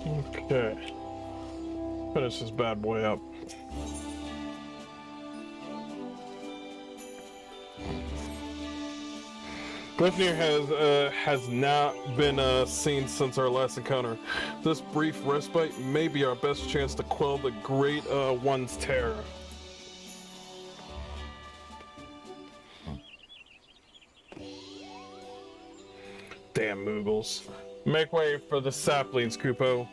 Okay. Finish this bad boy up. Glyphnir has not been seen since our last encounter. This brief respite may be our best chance to quell the Great One's terror. Damn Moogles. Make way for the saplings, Kupo.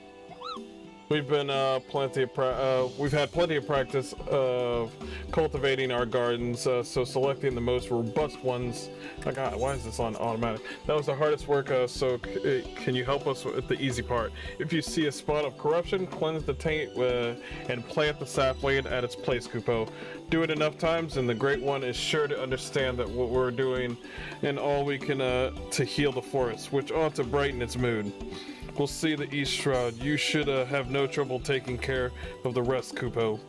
We've been we've had plenty of practice of cultivating our gardens, so selecting the most robust ones. Oh God, why is this on automatic? That was the hardest work, so can you help us with the easy part? If you see a spot of corruption, cleanse the taint and plant the sapling at its place, Kupo. Do it enough times and the Great One is sure to understand that what we're doing and all we can to heal the forest, which ought to brighten its mood. We'll see the East Shroud. You should have no trouble taking care of the rest, Kupo.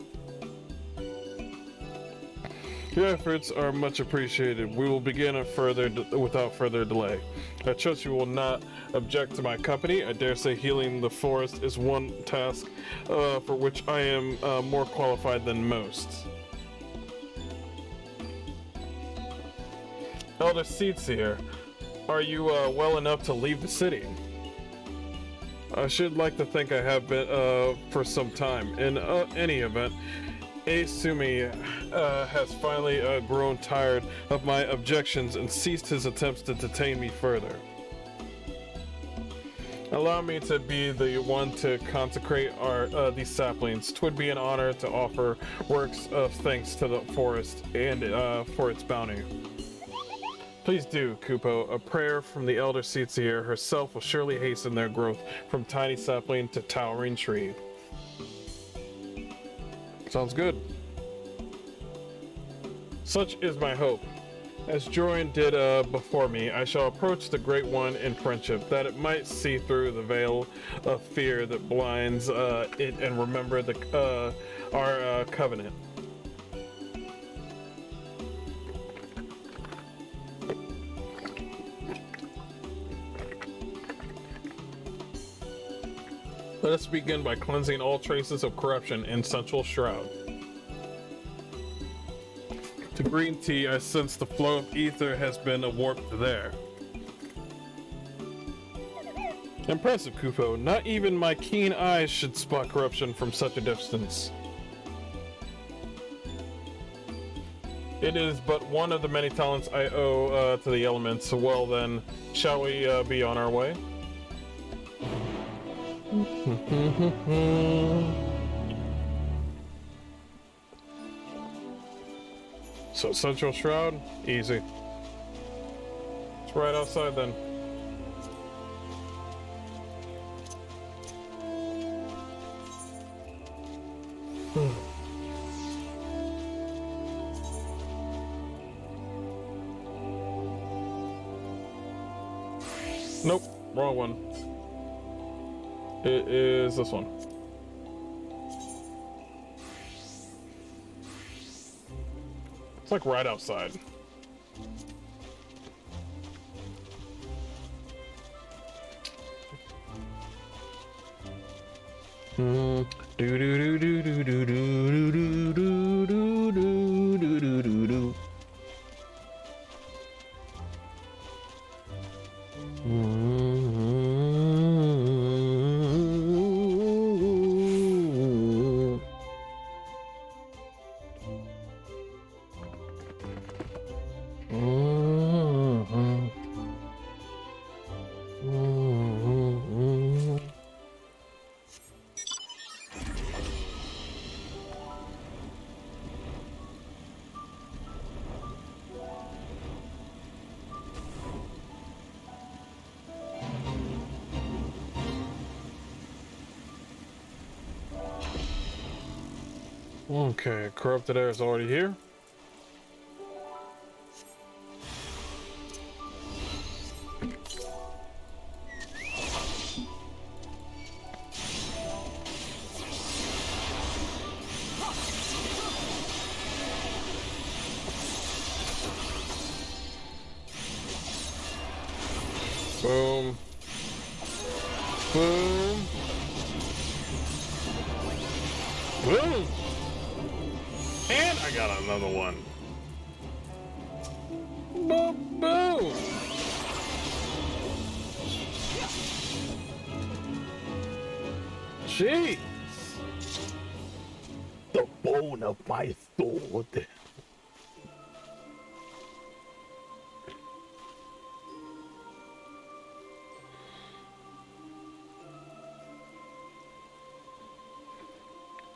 Your efforts are much appreciated. We will begin without further delay. I trust you will not object to my company. I dare say healing the forest is one task for which I am more qualified than most. Elder Seatsier, are you well enough to leave the city? I should like to think I have been for some time. In any event, Asumi has finally grown tired of my objections and ceased his attempts to detain me further. Allow me to be the one to consecrate these saplings. 'Twould be an honor to offer works of thanks to the forest and for its bounty. Please do, Kupo. A prayer from the Elder Seatsier herself will surely hasten their growth from tiny sapling to towering tree. Sounds good. Such is my hope. As Jorian did before me, I shall approach the Great One in friendship, that it might see through the veil of fear that blinds it and remember our covenant. Let us begin by cleansing all traces of corruption in Central Shroud. To green tea, I sense the flow of ether has been warped there. Impressive, Kupo. Not even my keen eyes should spot corruption from such a distance. It is but one of the many talents I owe to the elements. Well then, shall we be on our way? So Central Shroud, easy. It's right outside then. Nope, wrong one. It is this one. It's like right outside. Do do do do do do do do do do do do do do. Okay, corrupted air is already here. Boom. Boom. Boom! And I got another one. Boom! Jeez! The bone of my sword.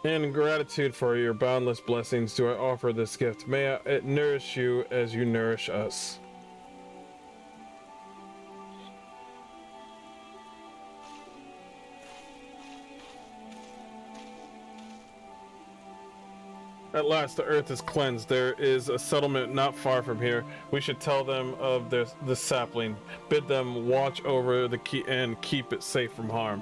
In gratitude for your boundless blessings do I offer this gift. May it nourish you as you nourish us. At last the earth is cleansed. There is a settlement not far from here. We should tell them of the sapling. Bid them watch over the key and keep it safe from harm.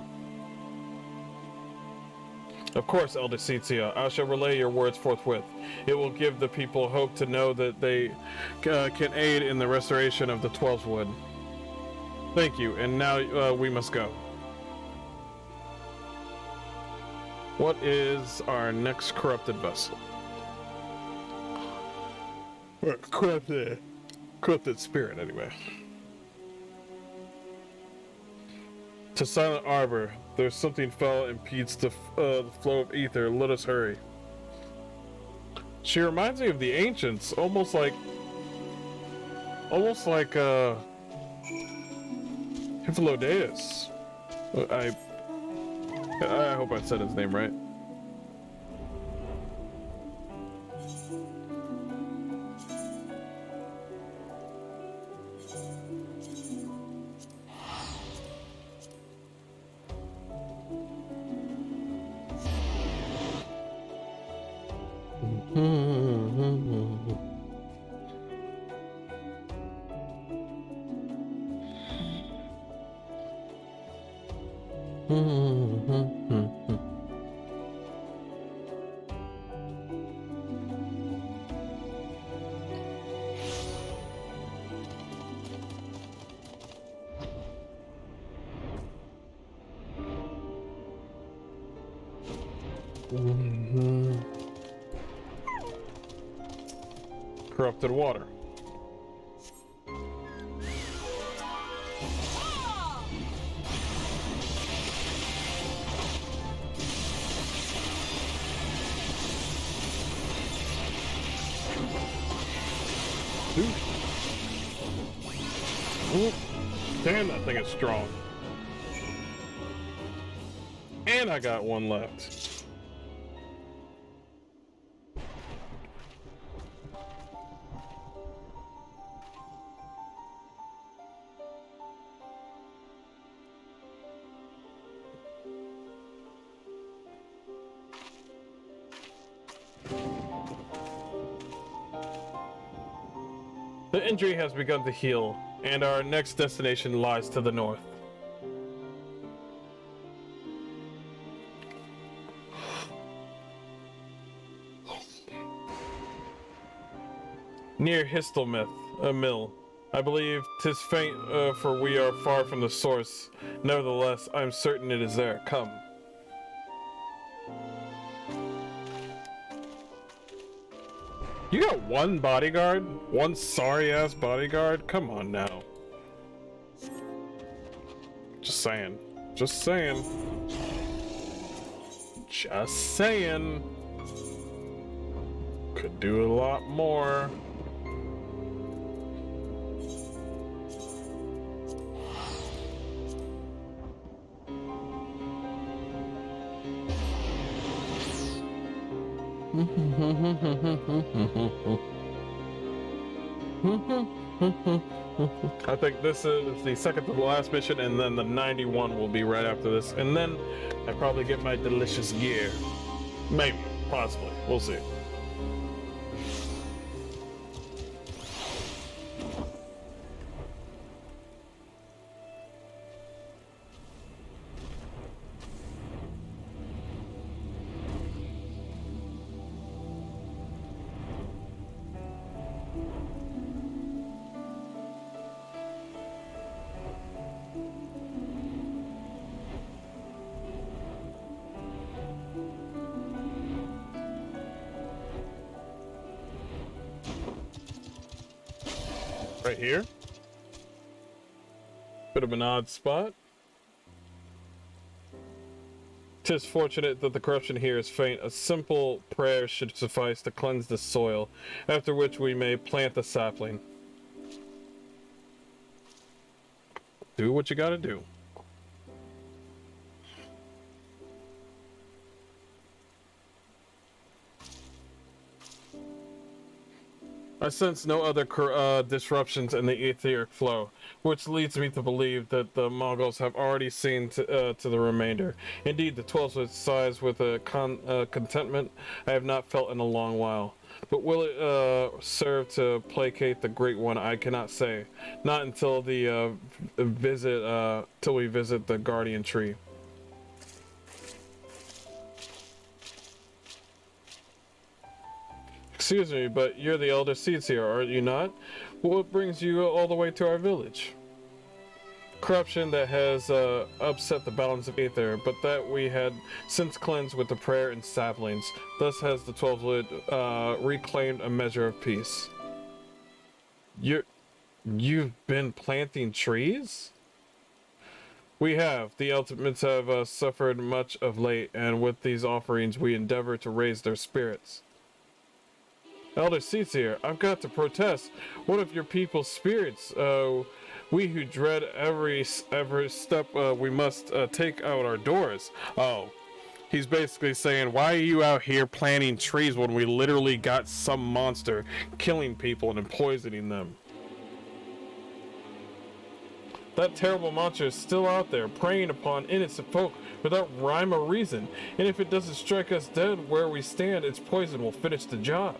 Of course, Elder Cetsia, I shall relay your words forthwith. It will give the people hope to know that they can aid in the restoration of the 12th Wood. Thank you, and now we must go. What is our next corrupted vessel? Corrupted spirit, anyway. To Silent Arbor, there's something foul impedes the flow of ether. Let us hurry. She reminds me of the ancients, almost like Hyphalodaeus. I hope I said his name right. Corrupted water. Ooh. Damn, that thing is strong. And I got one left. The injury has begun to heal, and our next destination lies to the north. Near Histelmith, a mill. I believe 'tis faint, for we are far from the source. Nevertheless, I am certain it is there. Come. You got one bodyguard? One sorry-ass bodyguard? Come on now. Just saying. Just saying. Just saying. Could do a lot more. I think this is the second to the last mission, and then the 91 will be right after this, and then I probably get my delicious gear. Maybe, possibly, we'll see. Right here? Bit of an odd spot. 'Tis fortunate that the corruption here is faint. A simple prayer should suffice to cleanse the soil, after which we may plant the sapling. Do what you gotta do. I sense no other disruptions in the etheric flow, which leads me to believe that the Mongols have already seen to the remainder. Indeed, the 12 was sized with a contentment I have not felt in a long while. But will it serve to placate the Great One? I cannot say. Not until the till we visit the Guardian Tree. Excuse me, but you're the elder seeds here, are you not? What brings you all the way to our village? Corruption that has upset the balance of ether, but that we had since cleansed with the prayer and saplings. Thus has the 12 Lid reclaimed a measure of peace. You've been planting trees? We have. The ultimates have suffered much of late, and with these offerings we endeavor to raise their spirits. Elder Seats here, I've got to protest. One of your people's spirits, we who dread every step we must take out our doors. Oh, he's basically saying, why are you out here planting trees when we literally got some monster killing people and poisoning them? That terrible monster is still out there, preying upon innocent folk without rhyme or reason. And if it doesn't strike us dead where we stand, its poison will finish the job.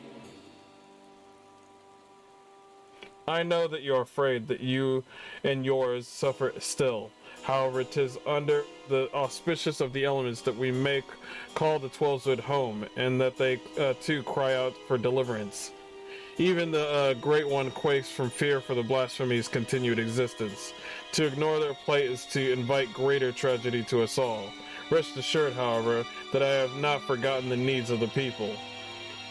I know that you're afraid that you and yours suffer still. However, 'tis under the auspices of the elements that we make call the 12 home, and that they too cry out for deliverance. Even the Great One quakes from fear for the blasphemy's continued existence. To ignore their plight is to invite greater tragedy to us all. Rest assured, however, that I have not forgotten the needs of the people.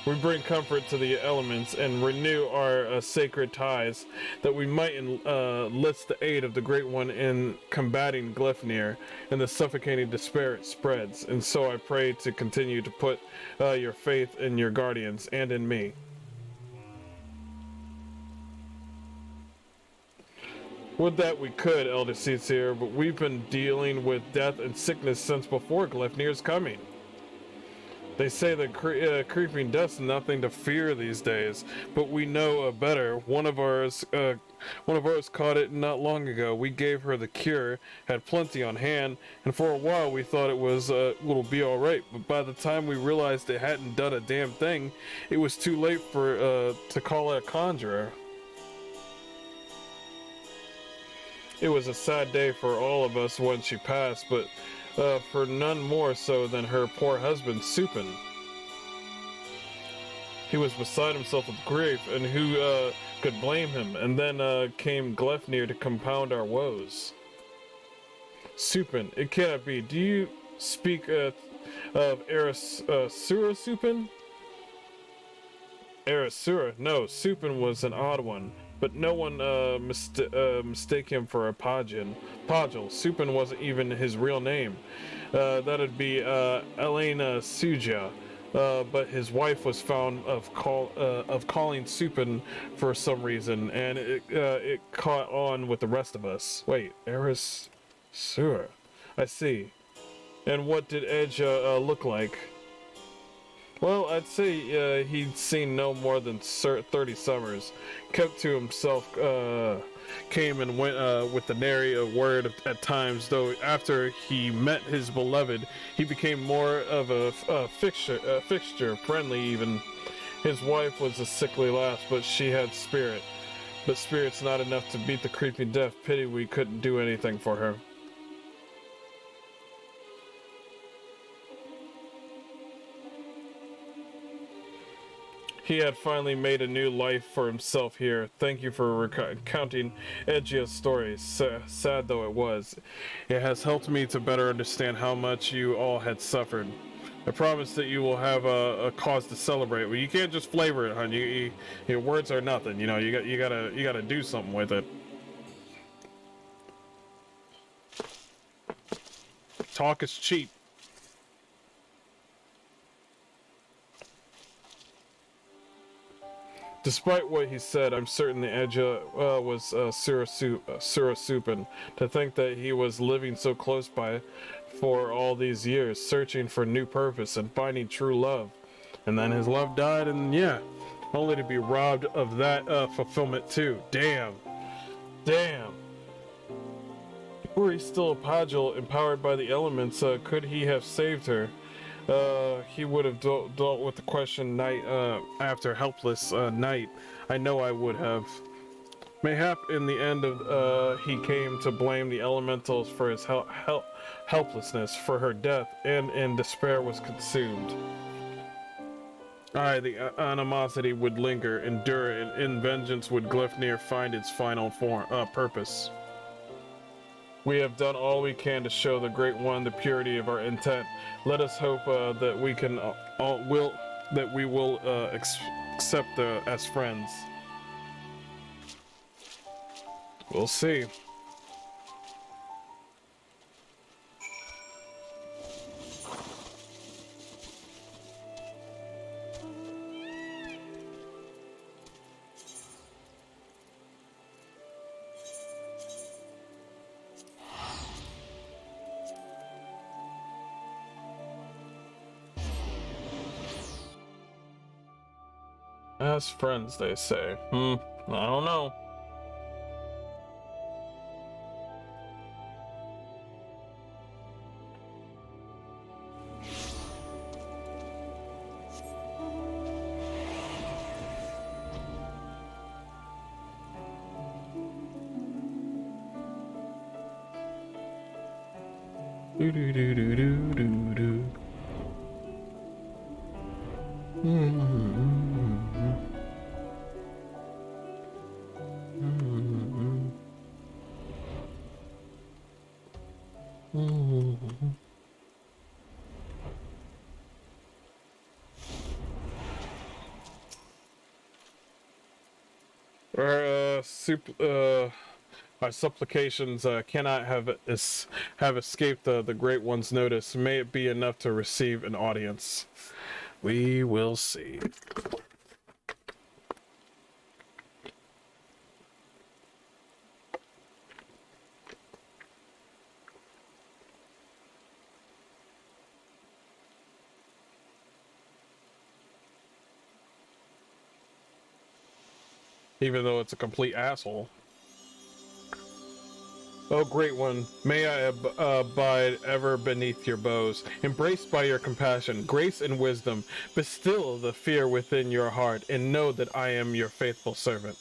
We bring comfort to the elements and renew our sacred ties, that we might enlist the aid of the Great One in combating Glyphnir and the suffocating despair it spreads. And so I pray to continue to put your faith in your guardians and in me. Would that we could, Elder Seatsir, but we've been dealing with death and sickness since before Glyphnir's coming. They say that creeping death's nothing to fear these days, but we know better. One of ours caught it not long ago. We gave her the cure, had plenty on hand, and for a while we thought it was it'll be all right. But by the time we realized it hadn't done a damn thing, it was too late for to call it a conjurer. It was a sad day for all of us when she passed, but for none more so than her poor husband, Supin. He was beside himself with grief, and who could blame him? And then came Glyphnir to compound our woes. Supin, it cannot be. Do you speak of Eorzea Supin? Eorzea? No, Supin was an odd one. But no one mistake him for a Pagel. Supin wasn't even his real name. That'd be Elena Suja. But his wife was found of calling Supin for some reason, and it caught on with the rest of us. Wait, Eorzea. I see. And what did Eorzea look like? Well, I'd say he'd seen no more than 30 summers. Kept to himself, came and went with the nary a word at times, though after he met his beloved, he became more of a fixture, friendly even. His wife was a sickly lass, but she had spirit. But spirit's not enough to beat the creeping death. Pity we couldn't do anything for her. He had finally made a new life for himself here. Thank you for recounting Eogea's story, sad though it was. It has helped me to better understand how much you all had suffered. I promise that you will have a cause to celebrate. Well, you can't just flavor it, hon. Your words are nothing. You know, you gotta do something with it. Talk is cheap. Despite what he said, I'm certain the Edja was Surasupin. To think that he was living so close by for all these years, searching for new purpose and finding true love. And then his love died, and yeah, only to be robbed of that fulfillment too. Damn. Damn. Were he still a Pagil, empowered by the elements, could he have saved her? He would have dealt with the question night after helpless night. I know I would have. Mayhap in the end of he came to blame the elementals for his helplessness, for her death, and in despair was consumed. Aye, the animosity would linger, endure, and in vengeance would Glyphnir find its final purpose. We have done all we can to show the Great One the purity of our intent. Let us hope that we can we will accept as friends. We'll see. As friends, they say. I don't know. Do do do do do do do. My supplications cannot have escaped the Great One's notice. May it be enough to receive an audience. We will see. Even though it's a complete asshole. Oh, Great One, may I abide ever beneath your bows, embraced by your compassion, grace and wisdom. Bestill the fear within your heart, and know that I am your faithful servant.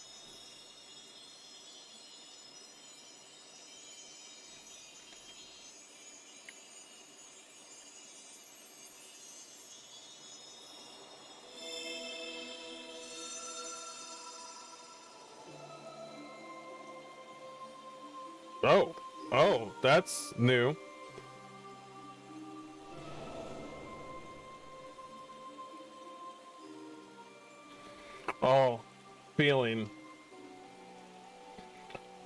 Oh, that's new. Oh, feeling.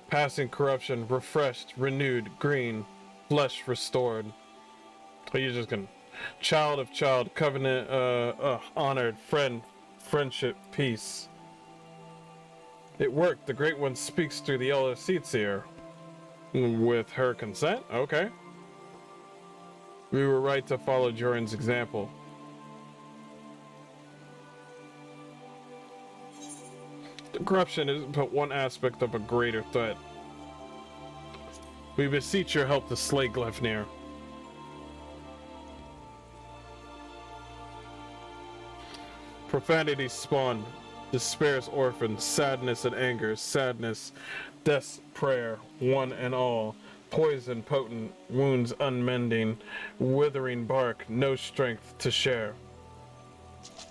Passing corruption, refreshed, renewed, green, flesh restored. Are you just gonna... Child of child, covenant, honored, friendship, peace. It worked. The Great One speaks through the Elder Seatsier. With her consent? Okay. We were right to follow Joran's example. The corruption is but one aspect of a greater threat. We beseech your help to slay Glyphnir. Profanity spawned, despair's orphan, sadness and anger, sadness, death's prayer, one and all, poison potent, wounds unmending, withering bark, no strength to share.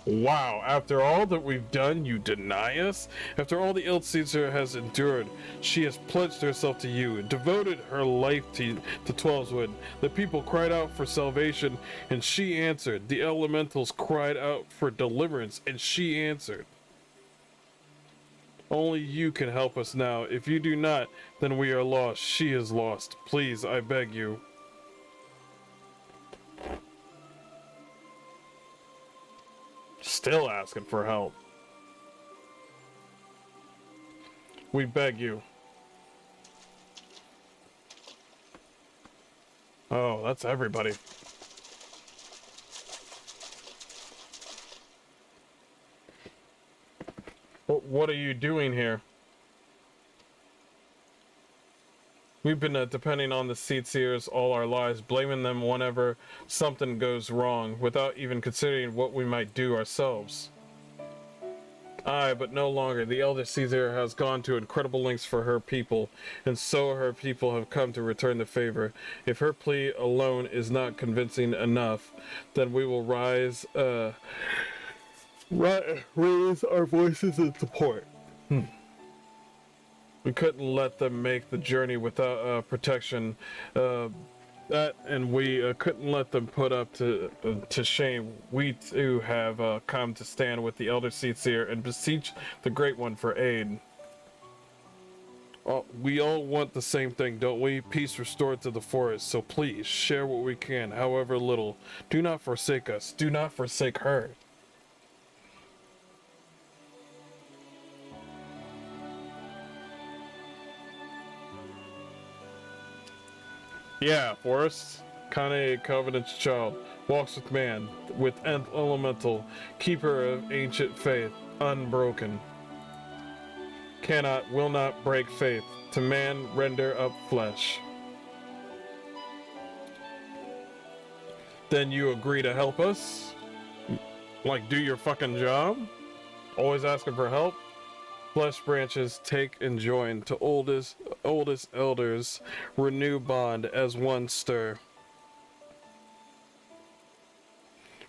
Wow, after all that we've done, you deny us? After all the ill Caesar has endured, she has pledged herself to you, devoted her life to Twelveswood. The people cried out for salvation, and she answered. The elementals cried out for deliverance, and she answered. Only you can help us now. If you do not, then we are lost. She is lost. Please, I beg you. Still asking for help. We beg you. Oh, that's everybody. What are you doing here? We've been depending on the Seedseers all our lives, blaming them whenever something goes wrong, without even considering what we might do ourselves. Aye, but no longer. The elder Caesar has gone to incredible lengths for her people, and so her people have come to return the favor. If her plea alone is not convincing enough, then we will raise our voices in support. We couldn't let them make the journey without protection. And we couldn't let them put up to shame. We too have come to stand with the Elder Seedseer and beseech the Great One for aid. We all want the same thing, don't we? Peace restored to the forest. So please share what we can, however little. Do not forsake us. Do not forsake her. Yeah, Forrest. Kane, Covenant's child, walks with man, with nth elemental, keeper of ancient faith, unbroken. Cannot, will not break faith, to man render up flesh. Then you agree to help us? Like, do your fucking job? Always asking for help? Flesh branches take and join to oldest elders, renew bond as one stir.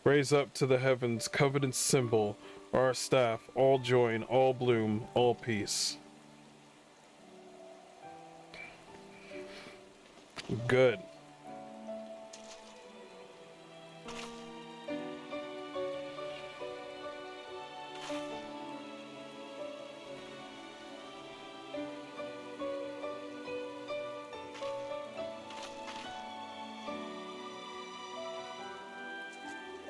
Raise up to the heavens, covenant symbol, our staff, all join, all bloom, all peace. Good.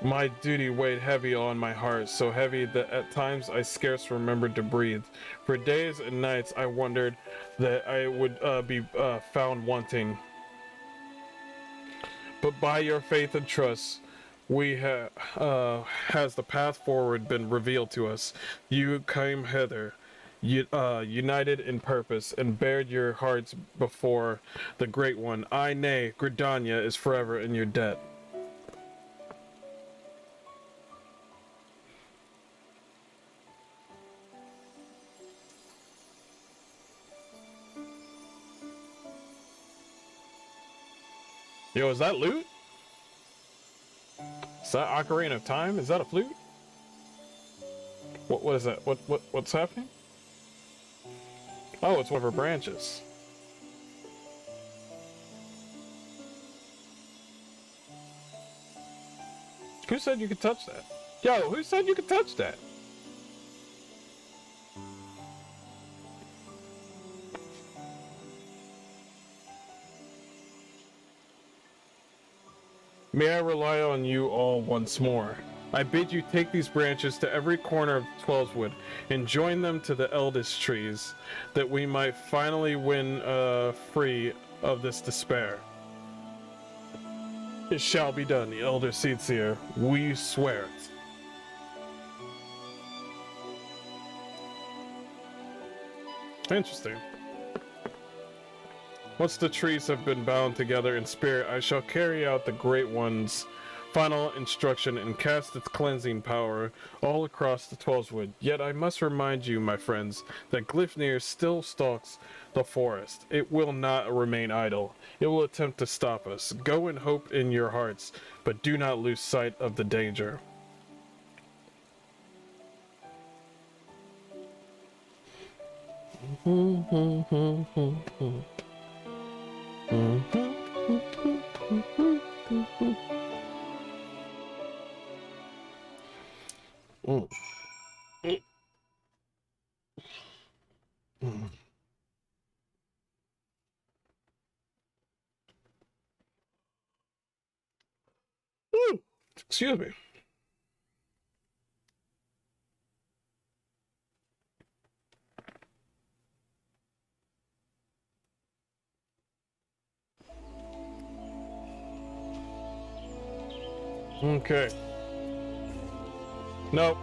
My duty weighed heavy on my heart, so heavy that at times I scarce remembered to breathe. For days and nights I wondered that I would be found wanting. But by your faith and trust, has the path forward been revealed to us. You came hither, united in purpose, and bared your hearts before the Great One. I, nay, Gridania is forever in your debt. Yo, is that loot? Is that Ocarina of Time? Is that a flute? What is that? What's happening? Oh, it's one of her branches. Who said you could touch that? Yo, who said you could touch that? May I rely on you all once more. I bid you take these branches to every corner of Twelveswood and join them to the eldest trees, that we might finally win free of this despair. It shall be done, the Elder Seedseer. We swear it. Interesting. Once the trees have been bound together in spirit, I shall carry out the Great One's final instruction and cast its cleansing power all across the Twelveswood. Yet I must remind you, my friends, that Glyfnir still stalks the forest. It will not remain idle. It will attempt to stop us. Go and hope in your hearts, but do not lose sight of the danger. Excuse me. Okay. Nope.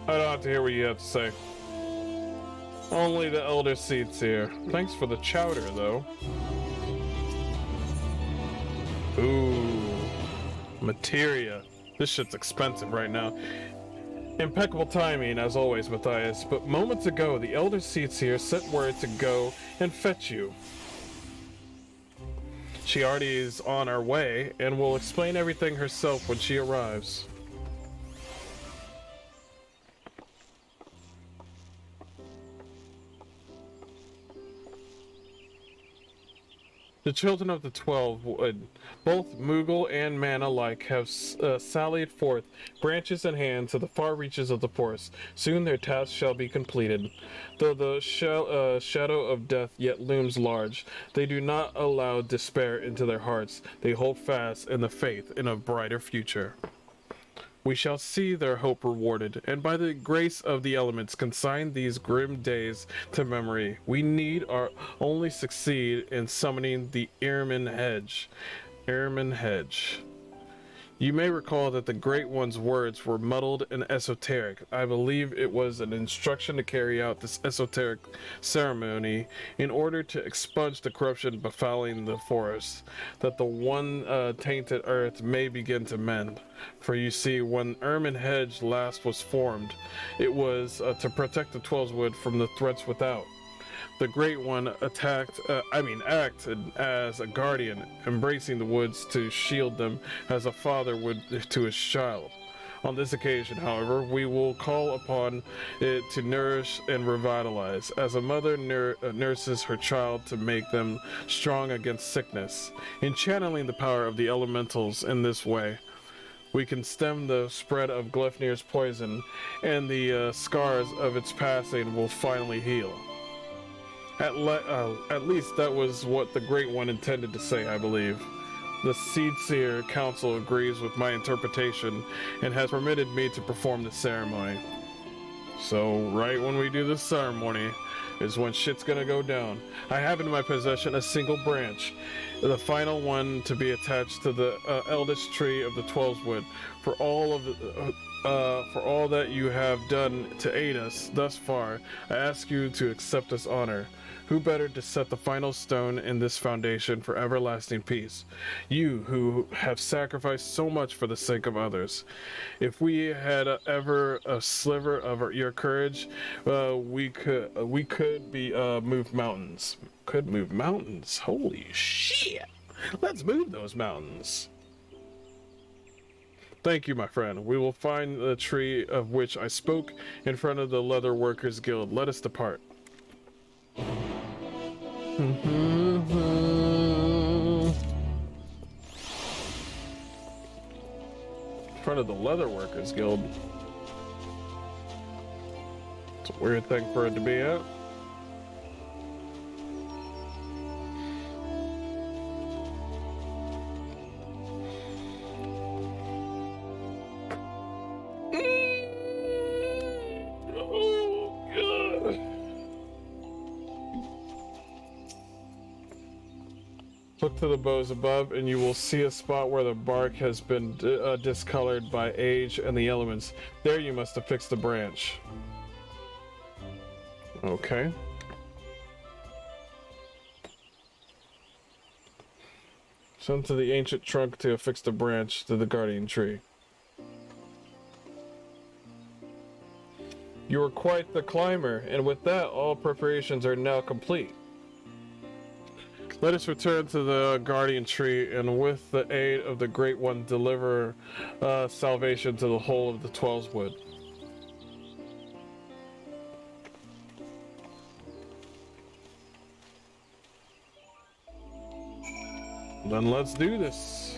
I don't have to hear what you have to say. Only the elder seats here. Thanks for the chowder, though. Ooh. Materia. This shit's expensive right now. Impeccable timing, as always, Matthias, but moments ago, the elder seats here sent word to go and fetch you. She already is on our way, and will explain everything herself when she arrives. The children of the 12 would, both Moogle and man alike, have sallied forth, branches in hand, to the far reaches of the forest. Soon their task shall be completed. Though the shadow of death yet looms large, they do not allow despair into their hearts. They hold fast in the faith in a brighter future. We shall see their hope rewarded, and by the grace of the elements consign these grim days to memory. We need only succeed in summoning the Earman Hedge. Earman Hedge. You may recall that the Great One's words were muddled and esoteric. I believe it was an instruction to carry out this esoteric ceremony in order to expunge the corruption befouling the forest, that the one tainted earth may begin to mend. For you see, when Earman Hedge last was formed, it was to protect the Twelveswood from the threats without. The Great One acted as a guardian, embracing the woods to shield them as a father would to his child. On this occasion, however, we will call upon it to nourish and revitalize, as a mother nurses her child to make them strong against sickness. In channeling the power of the elementals in this way, we can stem the spread of Gleipnir's poison, and the scars of its passing will finally heal. At least that was what the Great One intended to say, I believe. The Seedseer Council agrees with my interpretation and has permitted me to perform the ceremony. So, right when we do this ceremony is when shit's gonna go down. I have in my possession a single branch, the final one to be attached to the eldest tree of the Twelveswood. For all that you have done to aid us thus far, I ask you to accept this honor. Who better to set the final stone in this foundation for everlasting peace? You who have sacrificed so much for the sake of others. If we had ever a sliver of your courage, we could move mountains. Could move mountains. Holy shit! Let's move those mountains. Thank you, my friend. We will find the tree of which I spoke in front of the Leather Workers Guild. Let us depart. In front of the Leather Workers Guild. It's a weird thing for it to be at. Look to the bows above, and you will see a spot where the bark has been discolored by age and the elements. There you must affix the branch. Okay. Send to the ancient trunk to affix the branch to the guardian tree. You are quite the climber, and with that, all preparations are now complete. Let us return to the guardian tree, and with the aid of the Great One, deliver salvation to the whole of the Twelveswood. Then let's do this.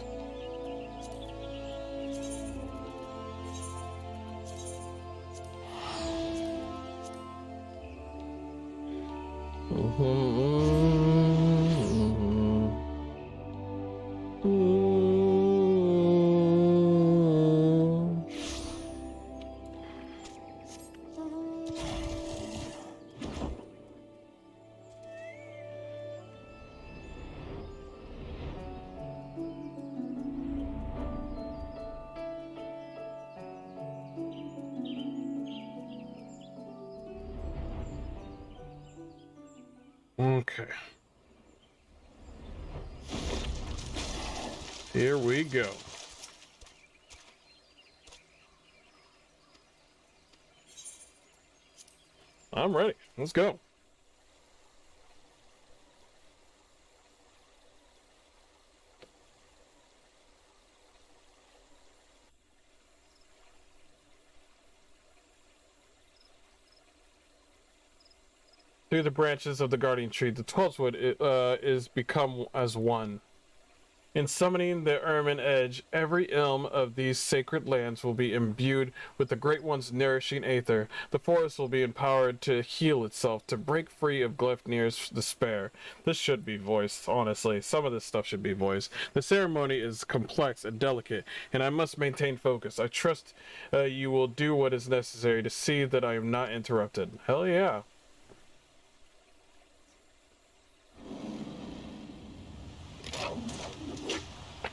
Okay. Here we go. I'm ready. Let's go. Through the branches of the guardian tree, the 12th wood is become as one. In summoning the ermine edge, every ilm of these sacred lands will be imbued with the Great One's nourishing aether. The forest will be empowered to heal itself, to break free of Gleipnir's despair. This should be voiced, honestly. Some of this stuff should be voiced. The ceremony is complex and delicate, and I must maintain focus. I trust you will do what is necessary to see that I am not interrupted. Hell yeah.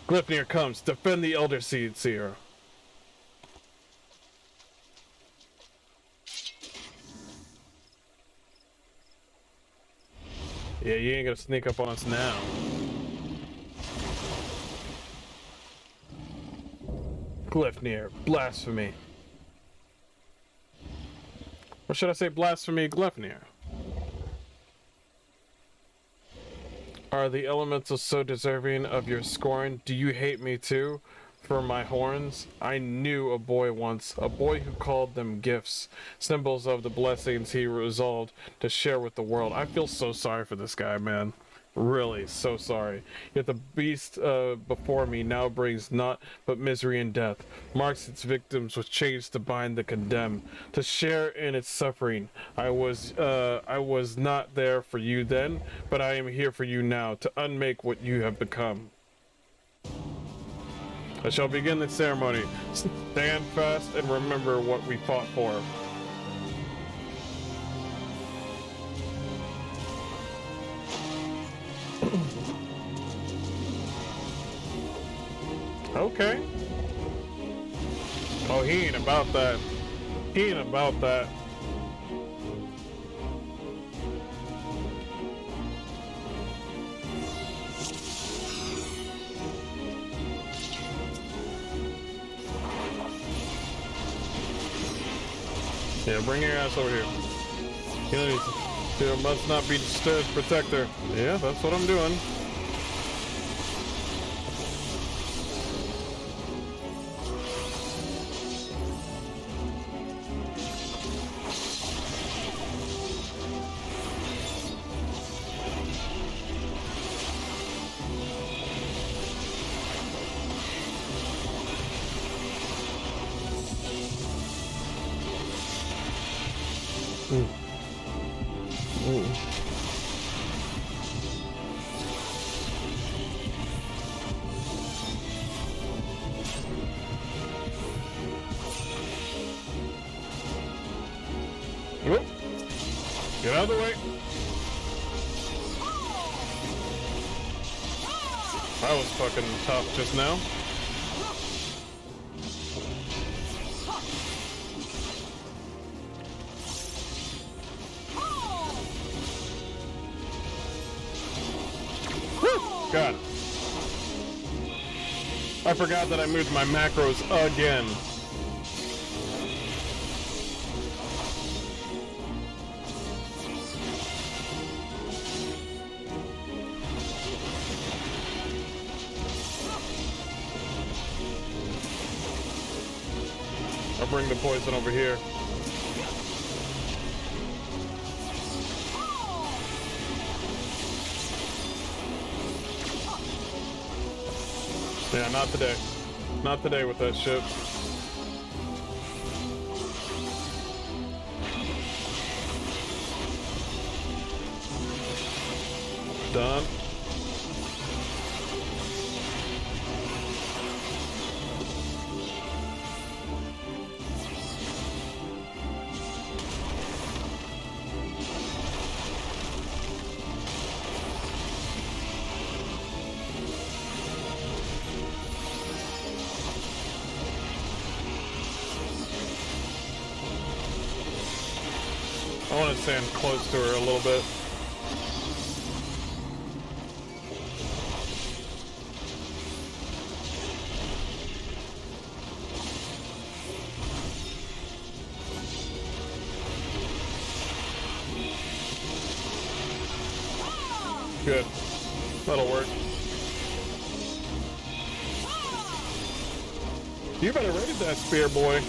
Gleipnir comes. Defend the Elder Seer. Yeah, you ain't gonna sneak up on us now. Gleipnir, blasphemy. Or should I say blasphemy, Gleipnir? Are the elementals so deserving of your scorn? Do you hate me too? For my horns? I knew a boy once, a boy who called them gifts, symbols of the blessings he resolved to share with the world. I feel so sorry for this guy, man. Really, so sorry. Yet the beast before me now brings naught but misery and death, marks its victims with chains to bind the condemned, to share in its suffering. I was not there for you then, but I am here for you now, to unmake what you have become. I shall begin the ceremony. Stand fast and remember what we fought for. Okay. Oh, he ain't about that. He ain't about that. Yeah, bring your ass over here. You must not be disturbed, protector. Yeah, that's what I'm doing. Whoop. Get out of the way. That was fucking tough just now. Woo! God. I forgot that I moved my macros again. I'll bring the poison over here. Yeah, not today. Not today with that shit. Done. I want to stand close to her a little bit. Good. That'll work. You better ready that spear, boy.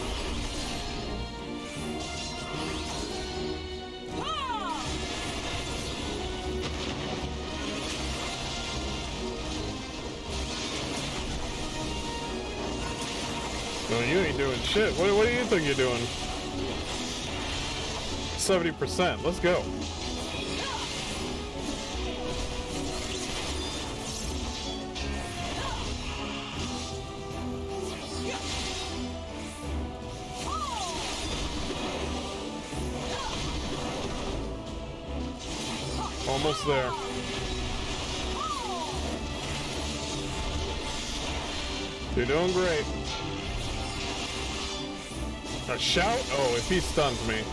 No, you ain't doing shit. What do you think you're doing? 70%. Let's go. Almost there. You're doing great. A shout? Oh, if he stuns me.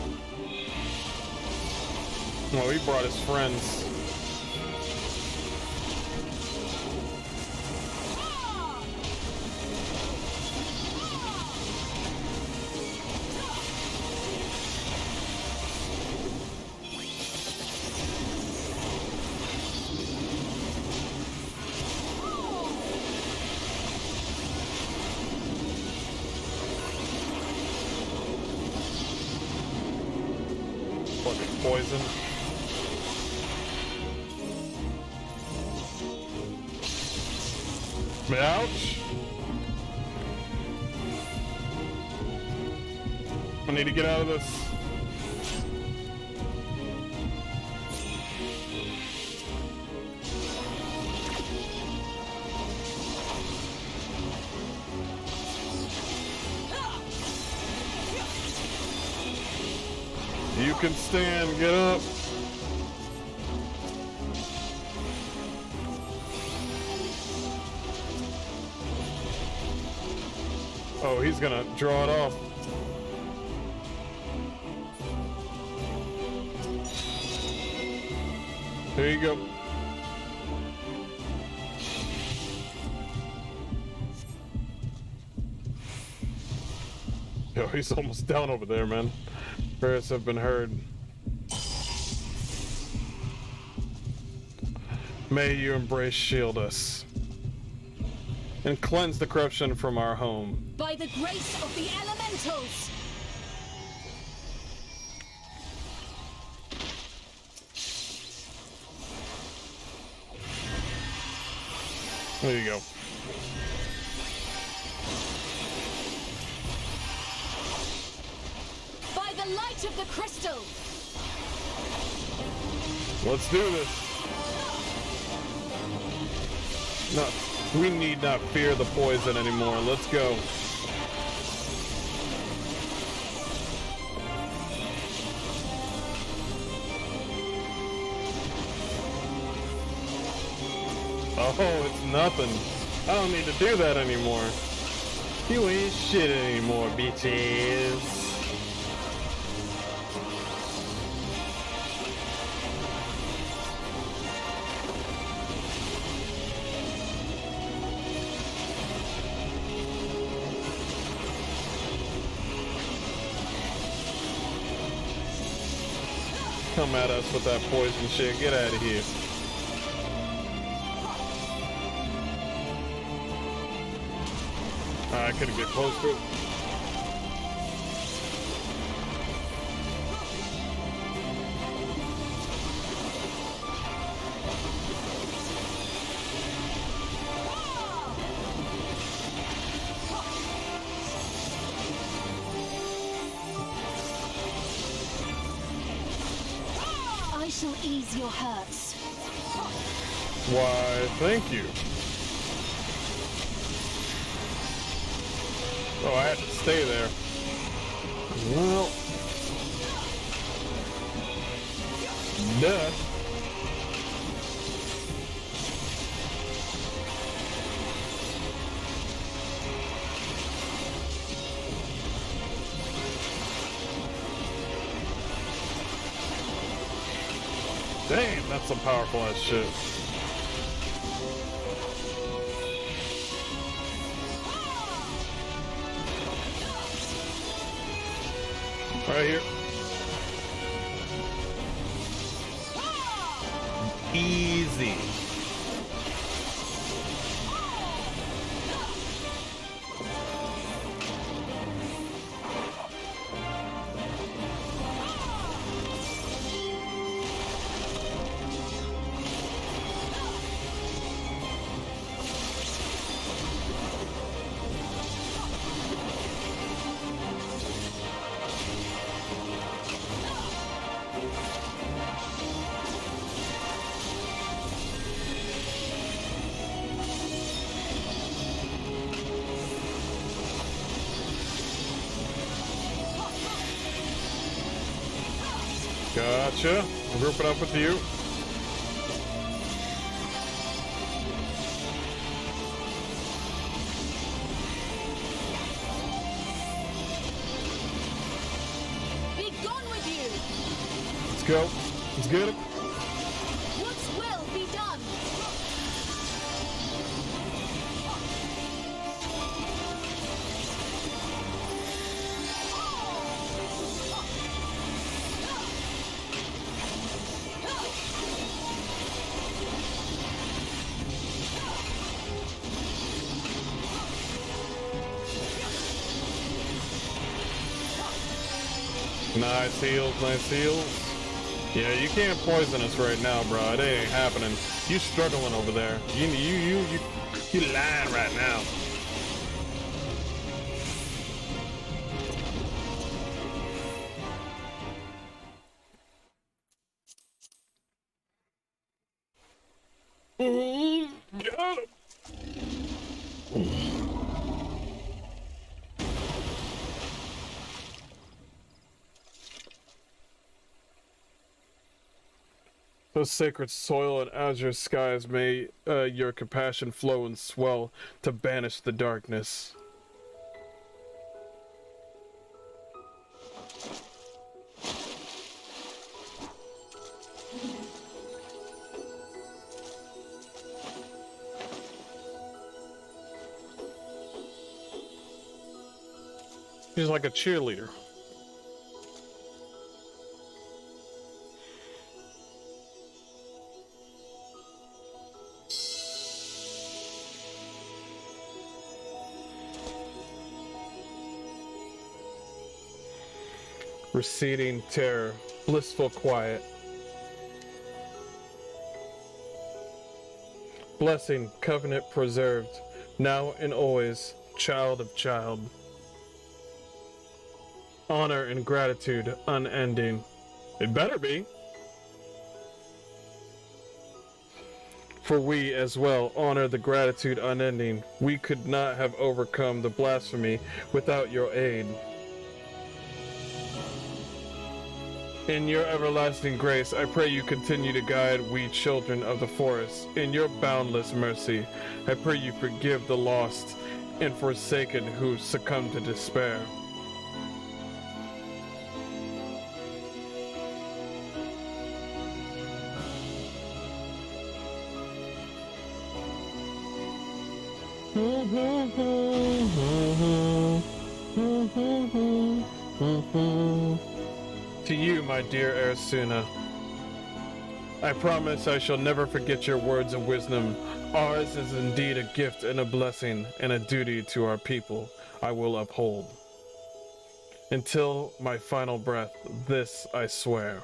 Oh, he brought his friends. Poison. Ouch. I need to get out of this. You can stand, get up. Oh, he's gonna draw it off. There you go. Yo, he's almost down over there, man. Prayers have been heard. May you embrace shield us and cleanse the corruption from our home. By the grace of the elementals! There you go. By the light of the crystal! Let's do this. No, we need not fear the poison anymore. Let's go. Oh, it's nothing. I don't need to do that anymore. You ain't shit anymore, bitches. Come at us with that poison shit. Get out of here. I couldn't get close to it. shall ease your hurts. Why, thank you. Oh, I had to stay there. Well, duh. Damn, that's some powerful ass shit. Right here. Easy. Gotcha. I'm grouping up with you. Be gone with you! Let's go. Let's get it. What's will be done? Nice heals, nice heals. Yeah, you can't poison us right now, bro. It ain't happening. You struggling over there. You lying right now. Got him. O sacred soil and azure skies, may your compassion flow and swell to banish the darkness. He's like a cheerleader. Receding terror, blissful quiet. Blessing, covenant preserved, now and always, child of child. Honor and gratitude unending. It better be. For we as well honor the gratitude unending. We could not have overcome the blasphemy without your aid. In your everlasting grace, I pray you continue to guide we children of the forest. In your boundless mercy, I pray you forgive the lost and forsaken who succumb to despair. To you, my dear Eorzea, I promise I shall never forget your words of wisdom. Ours is indeed a gift and a blessing, and a duty to our people I will uphold. Until my final breath, this I swear.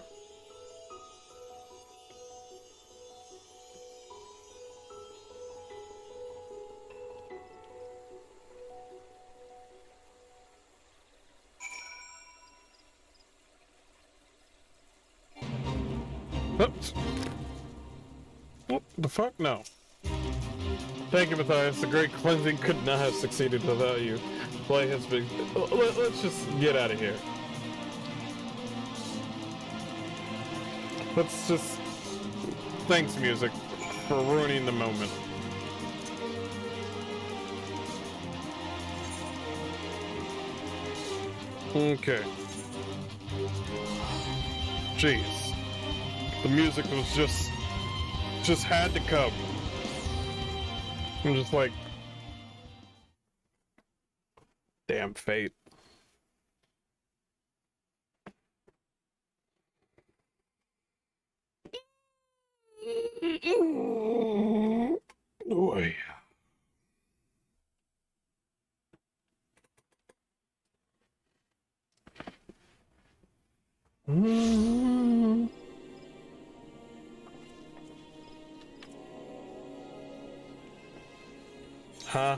Oops. What the fuck? No. Thank you, Matthias. The great cleansing could not have succeeded without you. Light has been... Let's just get out of here. Let's just... Thanks, music, for ruining the moment. Okay. Jeez. The music was just had to come. I'm just like, damn fate. Oh yeah. Huh?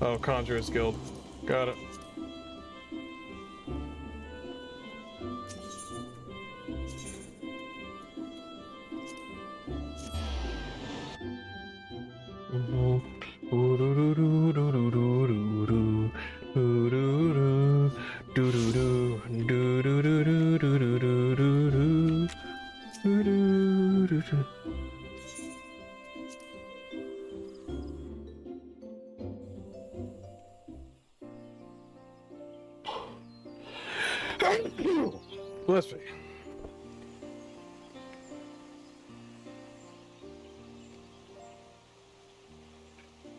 Oh, Conjurer's Guild. Got it. Bless me.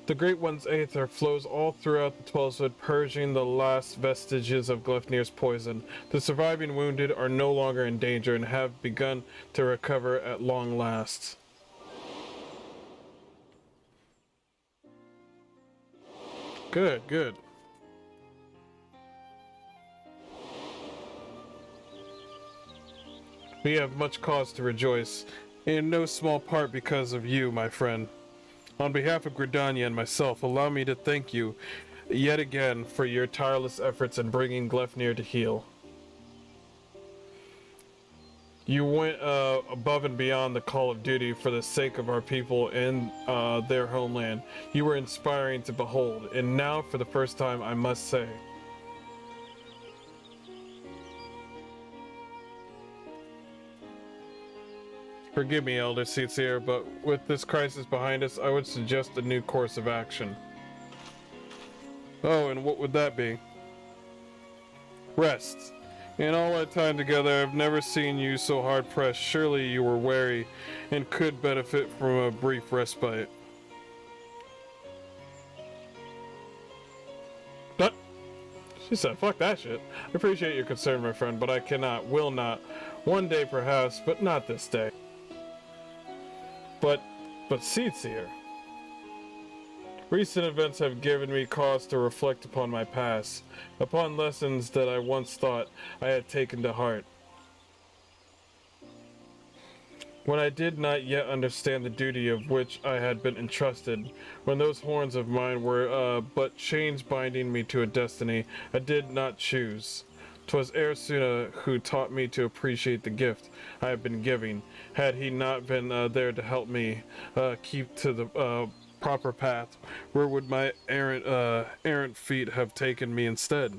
The Great One's aether flows all throughout the 12-wood, purging the last vestiges of Gleipnir's poison. The surviving wounded are no longer in danger and have begun to recover at long last. Good, good. We have much cause to rejoice, in no small part because of you, my friend. On behalf of Gridania and myself, allow me to thank you yet again for your tireless efforts in bringing Gleipnir to heal. You went above and beyond the call of duty for the sake of our people and their homeland. You were inspiring to behold, and now for the first time I must say, forgive me, Elder Seatsier, but with this crisis behind us, I would suggest a new course of action. Oh, and what would that be? Rest. In all our time together, I've never seen you so hard-pressed. Surely you were weary and could benefit from a brief respite. But, she said, fuck that shit. I appreciate your concern, my friend, but I cannot, will not. One day perhaps, but not this day. But Seatsier. Recent events have given me cause to reflect upon my past, upon lessons that I once thought I had taken to heart. When I did not yet understand the duty of which I had been entrusted, when those horns of mine were but chains binding me to a destiny I did not choose. 'Twas Eorzea who taught me to appreciate the gift I have been giving. Had he not been there to help me keep to the proper path, where would my errant feet have taken me instead?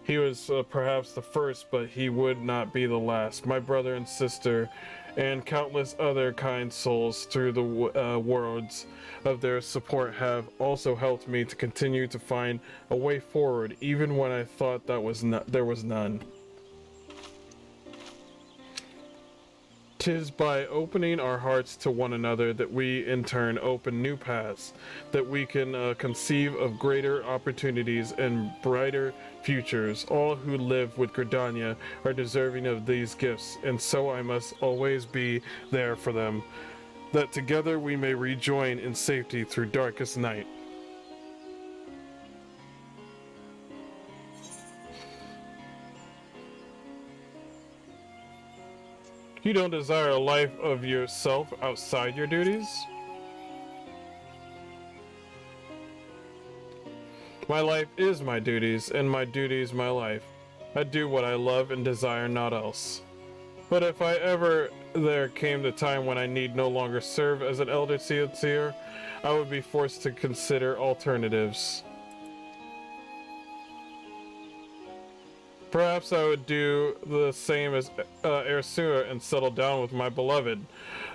He was perhaps the first, but he would not be the last. My brother and sister, and countless other kind souls through the worlds of their support have also helped me to continue to find a way forward, even when I thought that there was none. 'Tis by opening our hearts to one another that we in turn open new paths, that we can conceive of greater opportunities and brighter futures. All who live with Gridania are deserving of these gifts, and so I must always be there for them, that together we may rejoin in safety through darkest night. You don't desire a life of yourself outside your duties? My life is my duties, and my duties my life. I do what I love and desire not else. But if there came the time when I need no longer serve as an elder seer, I would be forced to consider alternatives. Perhaps I would do the same as Eorzea and settle down with my beloved.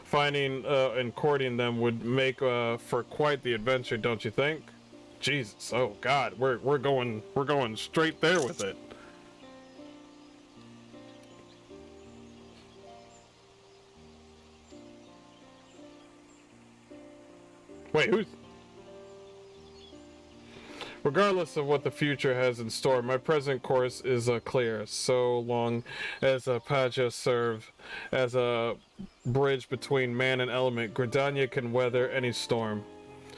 Finding and courting them would make for quite the adventure, don't you think? Jesus, oh God, we're going straight there with it. Wait, who's? Regardless of what the future has in store, my present course is clear. So long as Paja serve as a bridge between man and element, Gridania can weather any storm.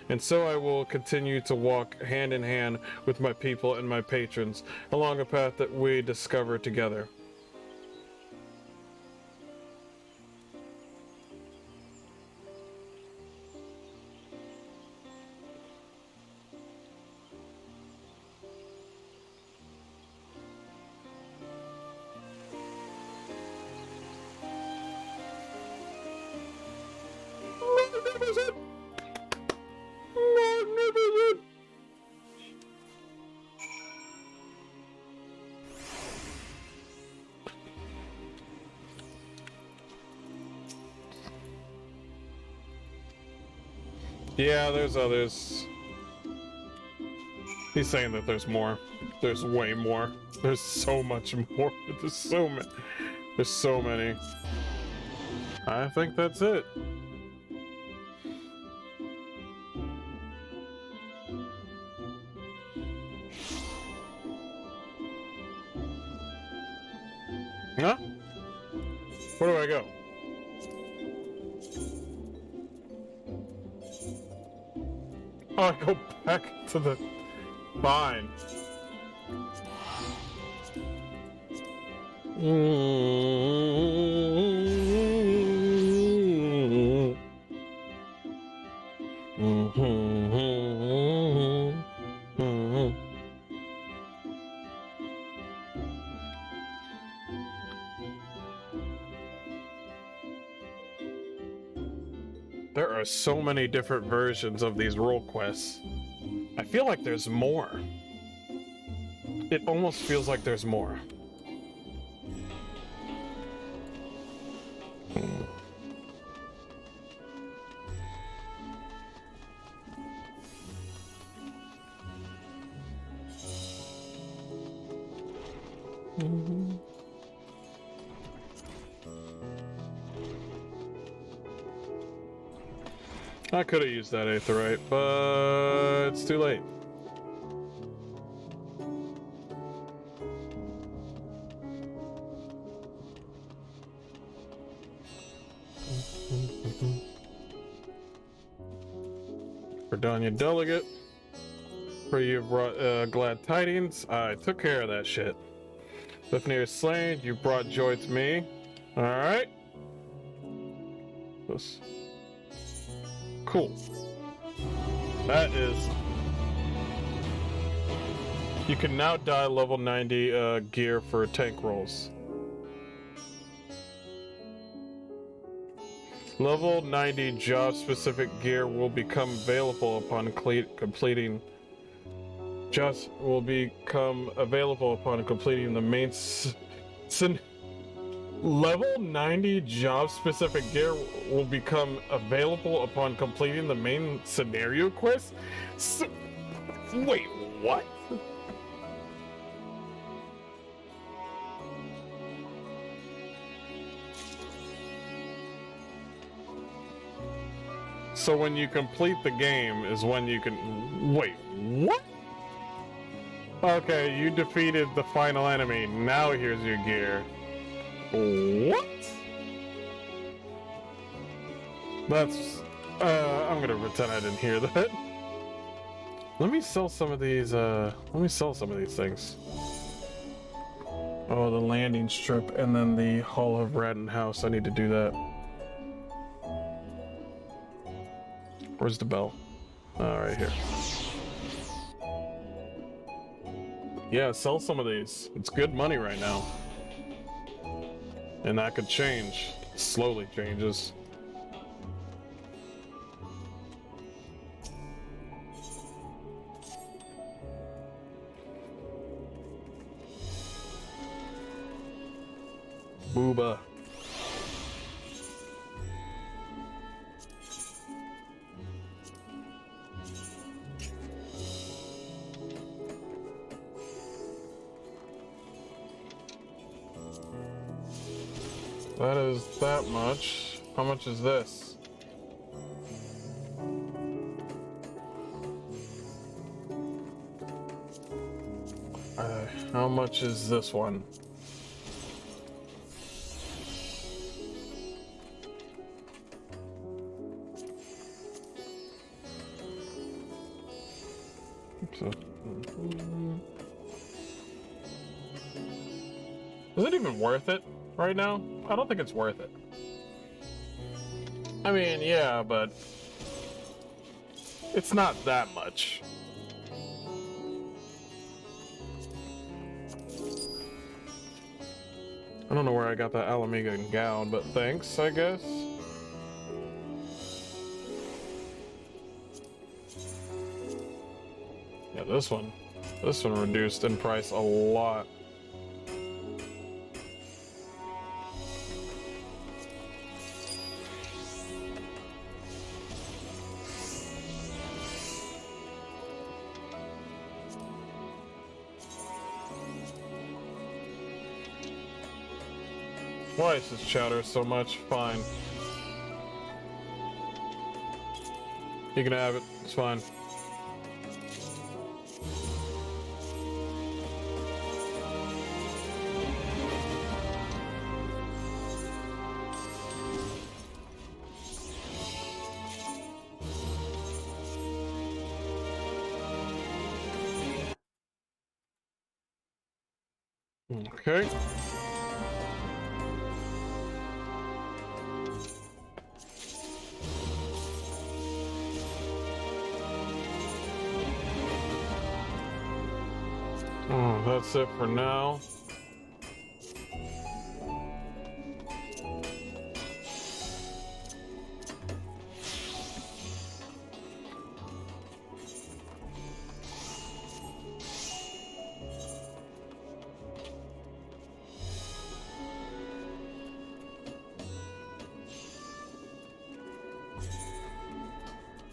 And so I will continue to walk hand in hand with my people and my patrons along a path that we discover together. Magnificent! Magnificent! Yeah, there's others. He's saying that there's more. There's way more. There's so much more. There's so many. There's so many. I think that's it. Huh? Where do I go? Oh, I go back to the vine. There are so many different versions of these role quests. I feel like there's more. It almost feels like there's more. I could have used that aetheryte, but it's too late. Verdania Delegate, for you brought glad tidings. I took care of that shit. Lifnir is slain, you brought joy to me. Alright. Cool. That is... You can now dye level 90 gear for tank rolls. Level 90 job-specific gear will become available upon completing... the main... Level 90 job-specific gear will become available upon completing the main scenario quest? Wait, what? So when you complete the game is when you can... Wait, what? Okay, you defeated the final enemy. Now here's your gear. What? That's... I'm gonna pretend I didn't hear that. Let me sell some of these, things. Oh, the landing strip and then the Hall of Ratton House. I need to do that. Where's the bell? Oh, right here. Yeah, sell some of these. It's good money right now. And that could change. Slowly changes. Booba. That is that much. How much is this? How much is this one? So, is it even worth it right now? I don't think it's worth it. I mean, yeah, but it's not that much. I don't know where I got that Alamiga gown, but thanks, I guess. Yeah, this one reduced in price a lot. Why is this chowder so much? Fine. You can have it. It's fine. Okay. Oh, that's it for now.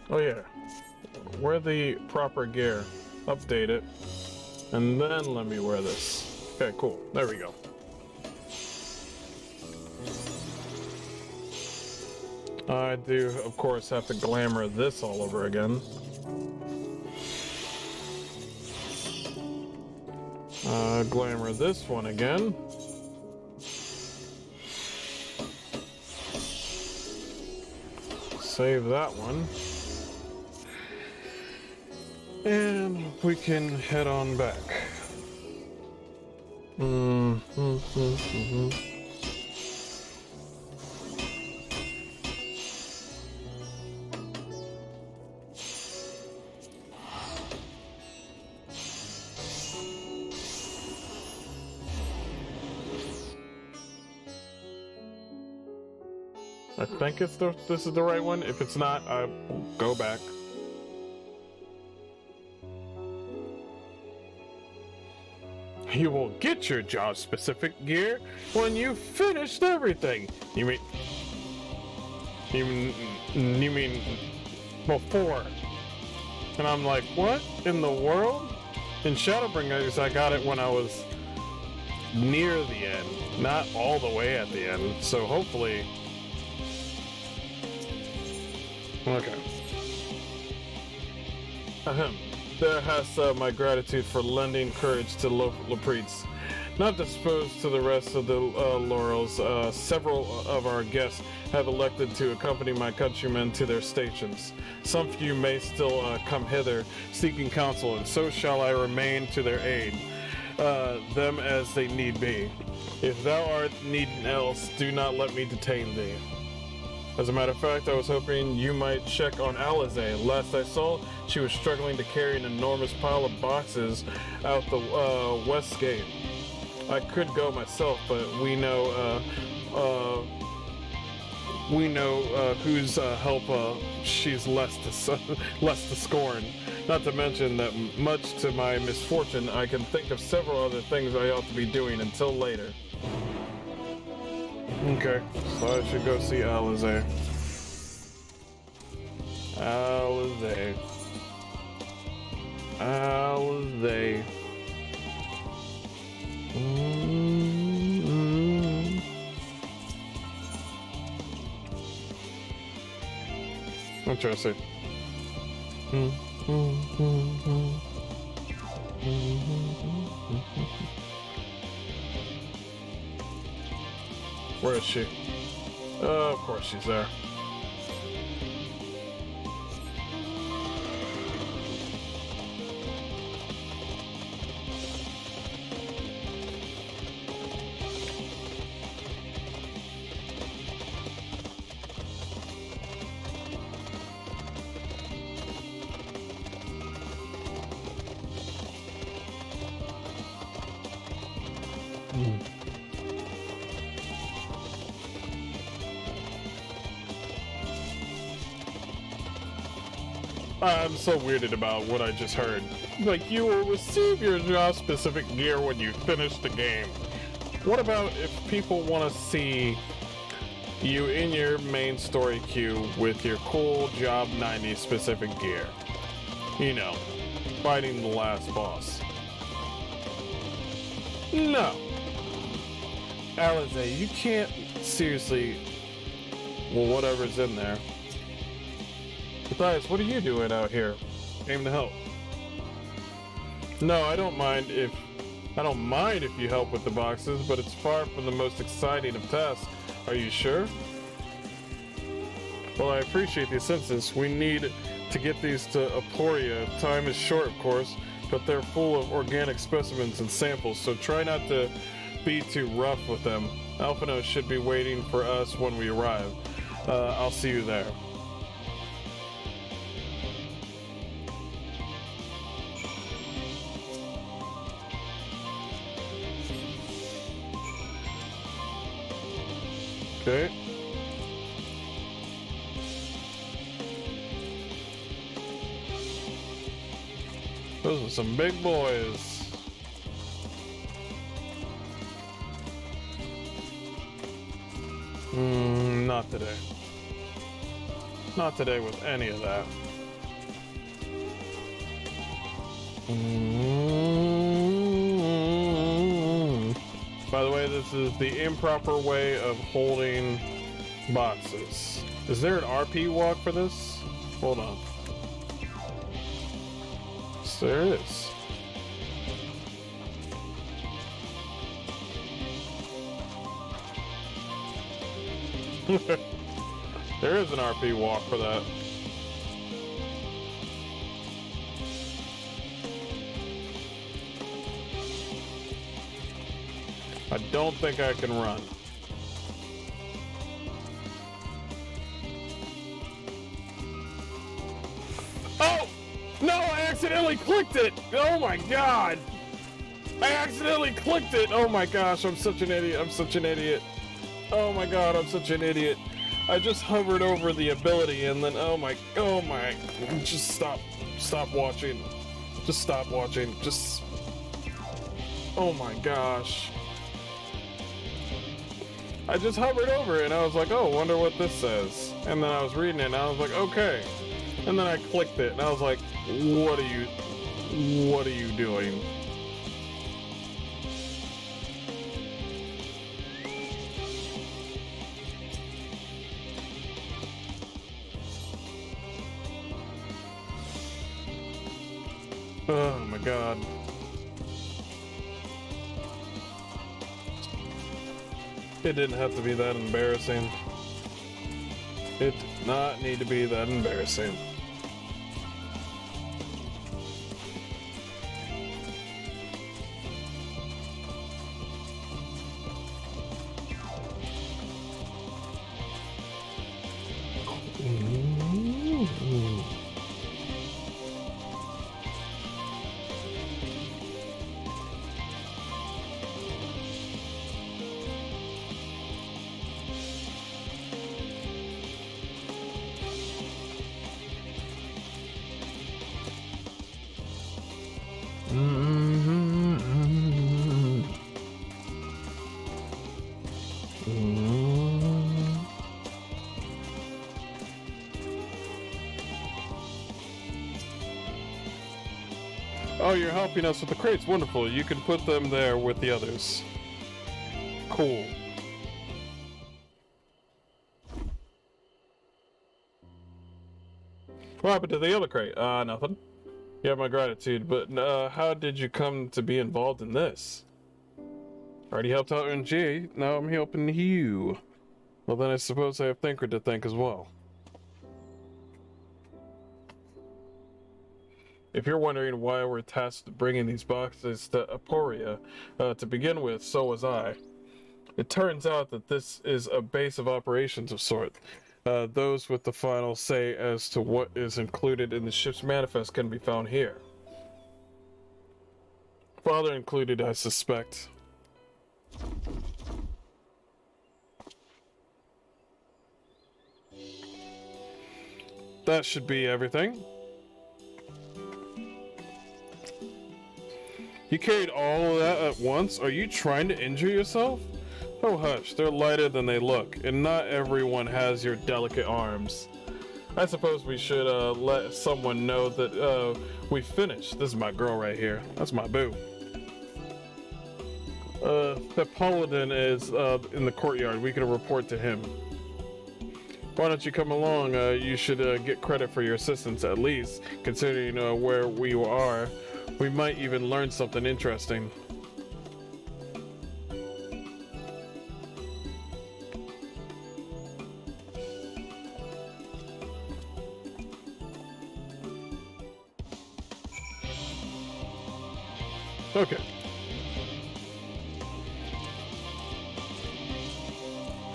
Oh yeah, wear the proper gear, update it, and then let me wear this. Okay, cool, there we go. I do, of course, have to glamour this all over again. Glamour this one again. Save that one. And we can head on back. I think this is the right one. If it's not, I will go back. You will get your job-specific gear when you've finished everything. You mean before? And I'm like, what in the world? In Shadowbringers, I got it when I was near the end, not all the way at the end. So hopefully, okay. Ahem. There has my gratitude for lending courage to Laprites. Not disposed to the rest of the laurels, several of our guests have elected to accompany my countrymen to their stations. Some few may still come hither, seeking counsel, and so shall I remain to their aid, them as they need be. If thou art needing else, do not let me detain thee. As a matter of fact, I was hoping you might check on Eorzea. Last I saw, she was struggling to carry an enormous pile of boxes out the west gate. I could go myself, but we know whose help she's less to scorn. Not to mention that, much to my misfortune, I can think of several other things I ought to be doing until later. Okay, so I should go see Eorzea. Eorzea. Interesting. Where is she? Of course she's there. I'm so weirded about what I just heard. Like, you will receive your job-specific gear when you finish the game. What about if people want to see you in your main story queue with your cool Job 90 specific gear? You know, fighting the last boss. No. Eorzea, you can't seriously... Well, whatever's in there. Matthias, what are you doing out here? Came to help. No, I don't mind if you help with the boxes, but it's far from the most exciting of tasks. Are you sure? Well, I appreciate the assistance. We need to get these to Eorzea. Time is short, of course, but they're full of organic specimens and samples, so try not to be too rough with them. Alphino should be waiting for us when we arrive. I'll see you there. Okay. Those are some big boys. Not today. Not today with any of that. By the way, this is the improper way of holding boxes. Is there an RP walk for this? Hold on. Yes, there is. There is an RP walk for that. I don't think I can run. Oh! No, I accidentally clicked it! Oh my god! I accidentally clicked it! Oh my gosh, I'm such an idiot. I'm such an idiot. Oh my god, I'm such an idiot. I just hovered over the ability and then, oh my, just stop watching. Just stop watching. Just, oh my gosh. I just hovered over it and I was like, oh, wonder what this says. And then I was reading it and I was like, okay. And then I clicked it and I was like, what are you doing? Oh my god. It didn't have to be that embarrassing. It did not need to be that embarrassing. Oh, you're helping us with the crates. Wonderful. You can put them there with the others. Cool. What happened to the other crate? Nothing. You have my gratitude, but how did you come to be involved in this? Already helped out NG, now I'm helping you. Well, then I suppose I have Thinker to thank as well. If you're wondering why we're tasked with bringing these boxes to Eorzea, to begin with, so was I. It turns out that this is a base of operations of sort. Those with the final say as to what is included in the ship's manifest can be found here. Father included, I suspect. That should be everything. You carried all of that at once? Are you trying to injure yourself? Oh hush, they're lighter than they look, and not everyone has your delicate arms. I suppose we should let someone know that we finished. This is my girl right here. That's my boo. The paladin is in the courtyard. We can report to him. Why don't you come along? You should get credit for your assistance at least, considering where we are. We might even learn something interesting. Okay.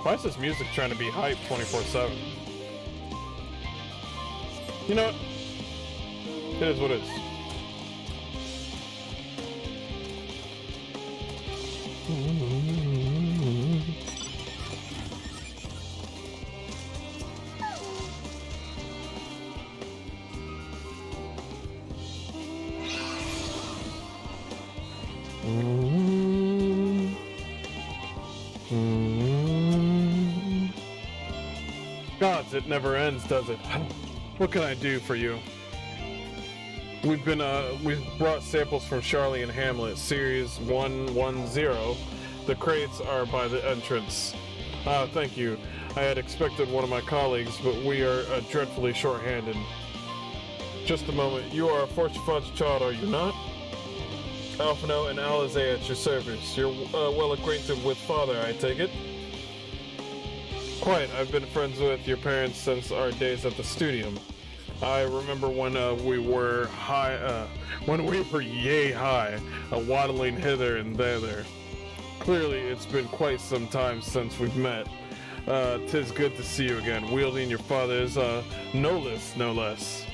Why is this music trying to be hype 24/7? You know what? It is what it is. Gods, it never ends, does it? What can I do for you? We've brought samples from Charlie and Hamlet, Series 110. The crates are by the entrance. Thank you. I had expected one of my colleagues, but we are dreadfully short-handed. Just a moment. You are a Fortune child, are you not? Alphino and Eorzea at your service. You're well acquainted with Father, I take it? Quite. I've been friends with your parents since our days at the studium. I remember when we were yay high, waddling hither and thither. Clearly, it's been quite some time since we've met. 'Tis good to see you again, wielding your father's nolus, no less.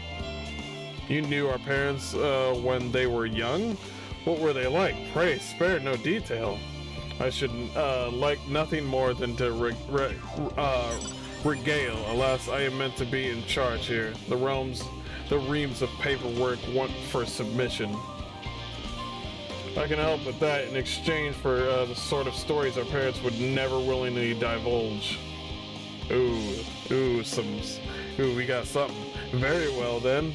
You knew our parents when they were young? What were they like? Pray, spare no detail. I should like nothing more than to regale. Alas, I am meant to be in charge here. The reams of paperwork want for submission. I can help with that in exchange for the sort of stories our parents would never willingly divulge. Ooh, we got something. Very well then.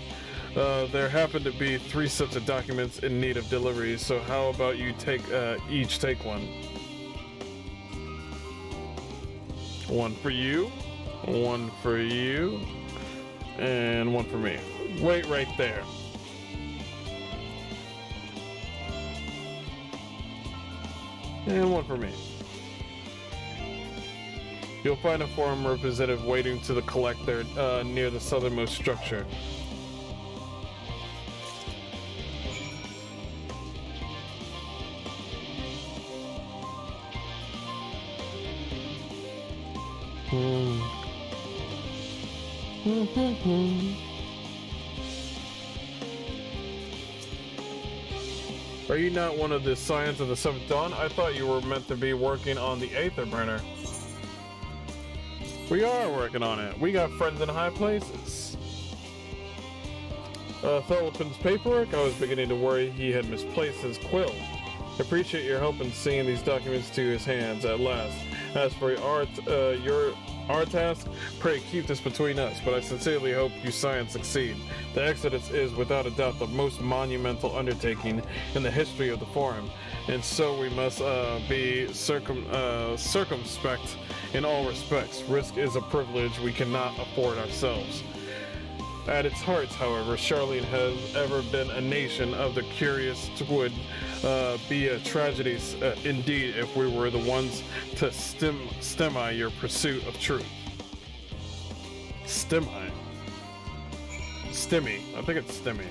There happen to be 3 sets of documents in need of delivery, so how about you each take one? One for you, one for you, and one for me. Wait right there. And one for me. You'll find a forum representative waiting to the collector near the southernmost structure. Are you not one of the Scions of the Seventh Dawn? I thought you were meant to be working on the Aether Burner. We are working on it. We got friends in high places. Thelopin's paperwork? I was beginning to worry he had misplaced his quill. I appreciate your help in seeing these documents to his hands at last. As for our task, pray keep this between us, but I sincerely hope you science succeed. The Exodus is, without a doubt, the most monumental undertaking in the history of the Forum, and so we must be circumspect in all respects. Risk is a privilege we cannot afford ourselves. At its heart, however, Charlene has ever been a nation of the curious. Would be a tragedy indeed if we were the ones to stymie your pursuit of truth. Stymie. Stimmy. I think it's stimmy.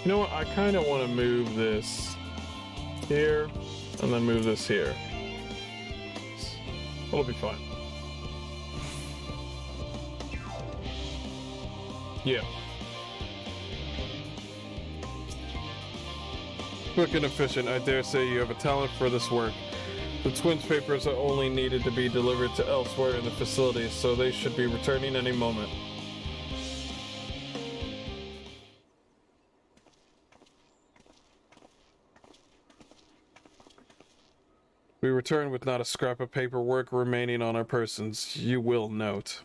You know what? I kind of want to move this here and then move this here. It'll be fine. Yeah. Quick and efficient. I dare say you have a talent for this work. The twins' papers are only needed to be delivered to elsewhere in the facility, so they should be returning any moment. We return with not a scrap of paperwork remaining on our persons. You will note,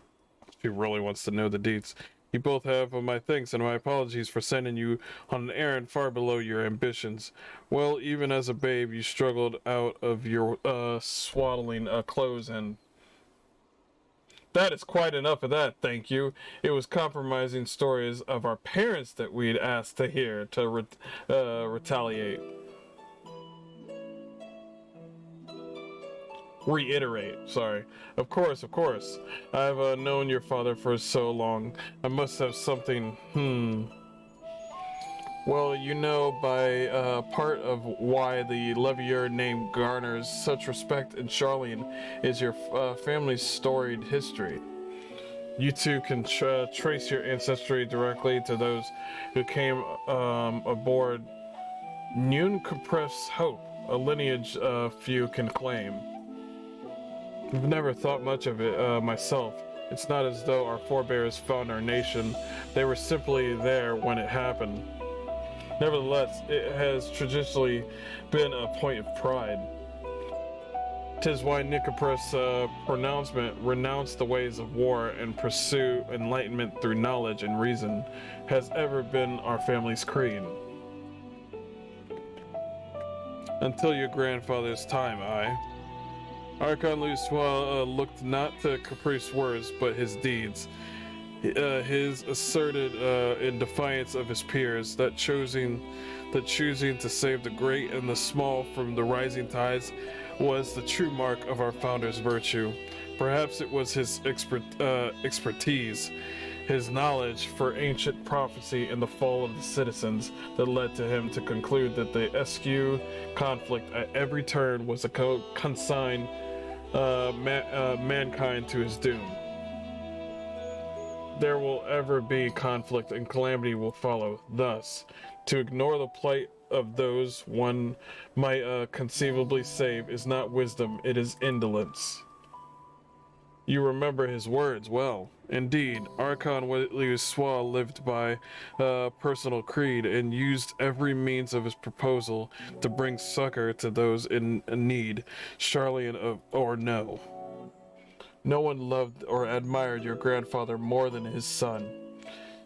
if he really wants to know the deets. You both have my thanks and my apologies for sending you on an errand far below your ambitions. Well, even as a babe, you struggled out of your swaddling clothes, and that is quite enough of that, thank you. It was compromising stories of our parents that we'd asked to hear to retaliate. Reiterate, sorry. Of course. I've known your father for so long. I must have something, Well, you know, by part of why the Levier name garners such respect in Charlene is your family's storied history. You two can trace your ancestry directly to those who came aboard Nune Compress Hope, a lineage few can claim. I've never thought much of it myself. It's not as though our forebears found our nation. They were simply there when it happened. Nevertheless, it has traditionally been a point of pride. 'Tis why Nicoprus' pronouncement, renounce the ways of war and pursue enlightenment through knowledge and reason, has ever been our family's creed. Until your grandfather's time, Archon Luswa looked not to Caprice's words, but his deeds. His asserted, in defiance of his peers, that choosing to save the great and the small from the rising tides was the true mark of our founder's virtue. Perhaps it was his expertise, his knowledge for ancient prophecy and the fall of the citizens that led to him to conclude that the SQ conflict at every turn was a consign mankind to his doom. There will ever be conflict and calamity will follow. Thus, to ignore the plight of those one might conceivably save is not wisdom, it is indolence. You remember his words well. Indeed, Archon Luswa lived by personal creed and used every means of his proposal to bring succor to those in need, Charlene or no. No one loved or admired your grandfather more than his son.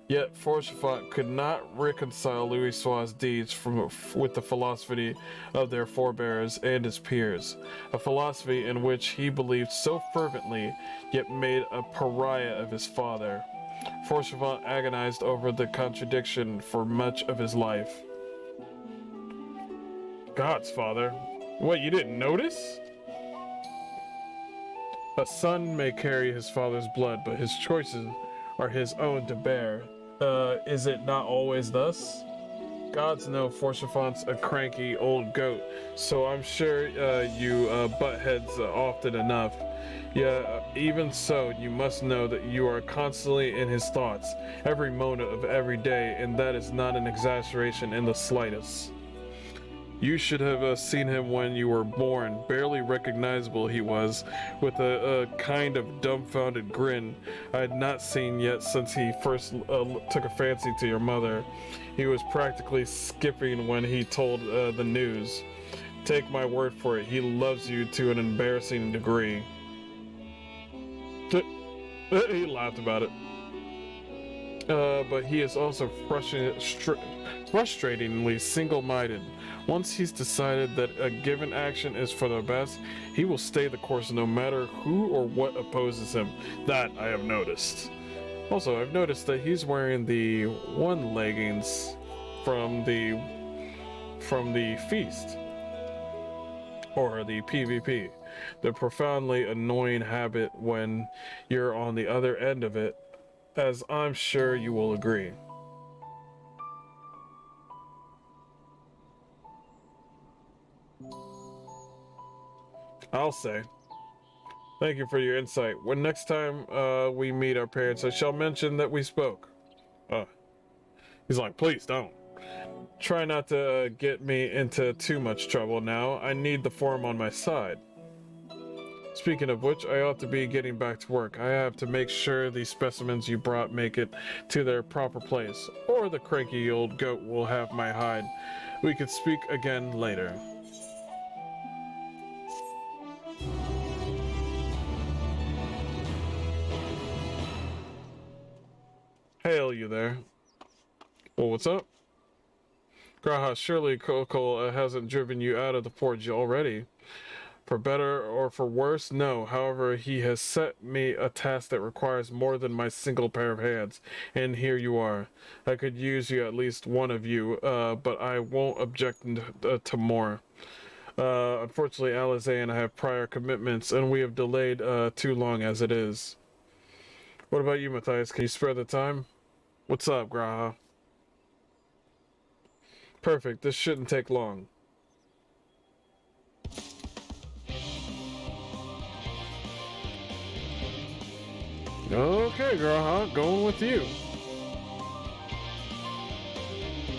Yet Forchefort could not reconcile Luswa's deeds with the philosophy of their forebears and his peers, a philosophy in which he believed so fervently, yet made a pariah of his father. Forchefort agonized over the contradiction for much of his life. God's father? What, you didn't notice? A son may carry his father's blood, but his choices are his own to bear. Is it not always thus? Gods know Forchefont's a cranky old goat, so I'm sure you butt heads often enough. Yeah, even so, you must know that you are constantly in his thoughts, every moment of every day, and that is not an exaggeration in the slightest. You should have seen him when you were born. Barely recognizable he was, with a kind of dumbfounded grin I had not seen yet since he first took a fancy to your mother. He was practically skipping when he told the news. Take my word for it, he loves you to an embarrassing degree. He laughed about it. But he is also frustratingly single-minded. Once he's decided that a given action is for the best, he will stay the course no matter who or what opposes him. That I have noticed. Also, I've noticed that he's wearing the one leggings from the feast, or the PvP. The profoundly annoying habit when you're on the other end of it, as I'm sure you will agree. I'll say. Thank you for your insight. When next time we meet our parents, I shall mention that we spoke. He's like, please don't. Try not to get me into too much trouble now. I need the form on my side. Speaking of which, I ought to be getting back to work. I have to make sure the specimens you brought make it to their proper place, or the cranky old goat will have my hide. We could speak again later. Hail you there. Well, what's up? Graha, surely Kokol hasn't driven you out of the forge already. For better or for worse, no. However, he has set me a task that requires more than my single pair of hands. And here you are. I could use you, at least one of you, but I won't object to more. Unfortunately, Eorzea and I have prior commitments, and we have delayed too long as it is. What about you, Matthias? Can you spare the time? What's up, Graha? Perfect. This shouldn't take long. Okay, Graha, going with you.